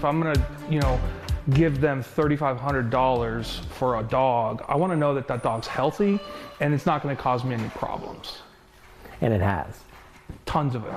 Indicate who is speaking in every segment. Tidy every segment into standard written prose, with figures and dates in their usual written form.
Speaker 1: If I'm gonna, give them $3,500 for a dog, I want to know that that dog's healthy and it's not going to cause me any problems.
Speaker 2: And it has.
Speaker 1: Tons of it.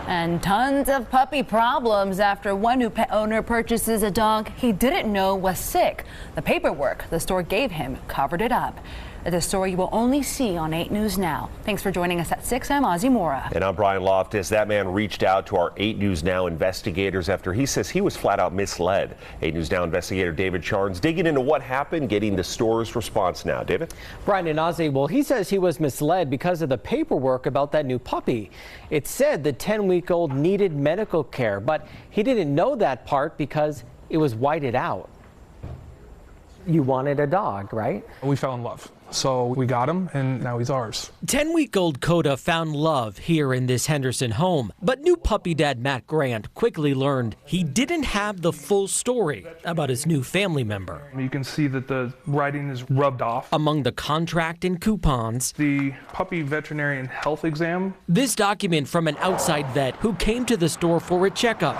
Speaker 3: And tons of puppy problems after one new pet owner purchases a dog he didn't know was sick. The paperwork the store gave him covered it up. It's a story you will only see on 8 News Now. Thanks for joining us at 6. I'm Ozzy Mora.
Speaker 4: And I'm Brian Loftus. That man reached out to our 8 News Now investigators after he says he was flat out misled. 8 News Now investigator David Charnes digging into what happened, getting the store's response now. David?
Speaker 2: Brian and Ozzy, well, he says he was misled because of the paperwork about that new puppy. It said the 10-week-old needed medical care, but he didn't know that part because it was whited out. You wanted a dog, right?
Speaker 1: We fell in love. So we got him, and now he's ours.
Speaker 5: 10-week-old Coda found love here in this Henderson home. But new puppy dad Matt Grant quickly learned he didn't have the full story about his new family member.
Speaker 1: You can see that the writing is rubbed off.
Speaker 5: Among the contract and coupons,
Speaker 1: The puppy veterinarian health exam.
Speaker 5: this document from an outside vet who came to the store for a checkup.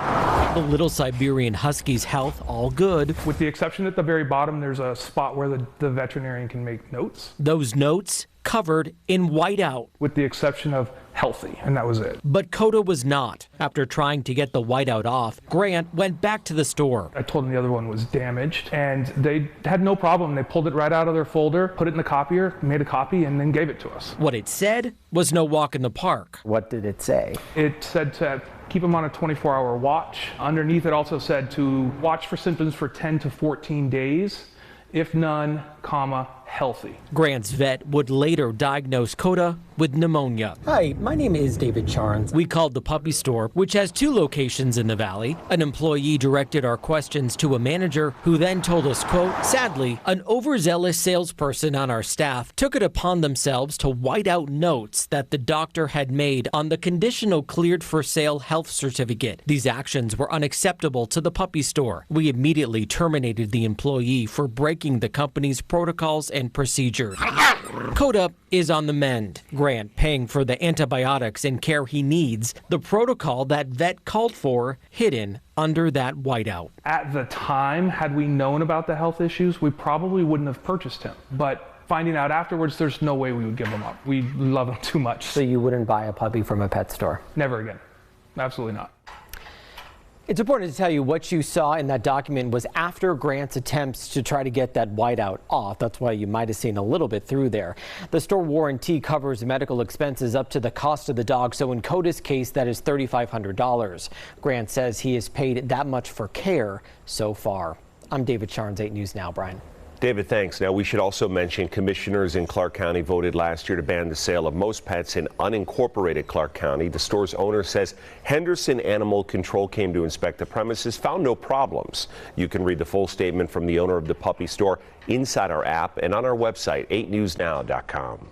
Speaker 5: The little Siberian Husky's health all good.
Speaker 1: With the exception at the very bottom, there's a spot where the veterinarian can make notes.
Speaker 5: Those notes covered in whiteout.
Speaker 1: With the exception of healthy, and that was it.
Speaker 5: But Coda was not. After trying to get the whiteout off, Grant went back to the store.
Speaker 1: I told them the other one was damaged, and they had no problem. They pulled it right out of their folder, put it in the copier, made a copy, and then gave it to us.
Speaker 5: What it said was no walk in the park.
Speaker 2: What did it say?
Speaker 1: It said to keep him on a 24-hour watch. Underneath it also said to watch for symptoms for 10 to 14 days. If none, healthy.
Speaker 5: Grant's vet would later diagnose Coda with pneumonia.
Speaker 2: Hi, my name is David Charnes.
Speaker 5: We called the puppy store, which has 2 locations in the valley. An employee directed our questions to a manager who then told us, quote, sadly, an overzealous salesperson on our staff took it upon themselves to white out notes that the doctor had made on the conditional cleared for sale health certificate. These actions were unacceptable to the puppy store. We immediately terminated the employee for breaking the company's protocols and procedures. Coda is on the mend. Grant paying for the antibiotics and care he needs, the protocol that vet called for hidden under that whiteout.
Speaker 1: At the time, had we known about the health issues, we probably wouldn't have purchased him. But finding out afterwards, there's no way we would give him up. We love him too much.
Speaker 2: So you wouldn't buy a puppy from a pet store?
Speaker 1: Never again. Absolutely not.
Speaker 2: It's important to tell you what you saw in that document was after Grant's attempts to try to get that whiteout off. That's why you might have seen a little bit through there. The store warranty covers medical expenses up to the cost of the dog. So in Coda's case, that is $3,500. Grant says he has paid that much for care so far. I'm David Charnes, 8 News Now. Brian.
Speaker 4: David, thanks. Now, we should also mention commissioners in Clark County voted last year to ban the sale of most pets in unincorporated Clark County. The store's owner says Henderson Animal Control came to inspect the premises, found no problems. You can read the full statement from the owner of the puppy store inside our app and on our website, 8newsnow.com.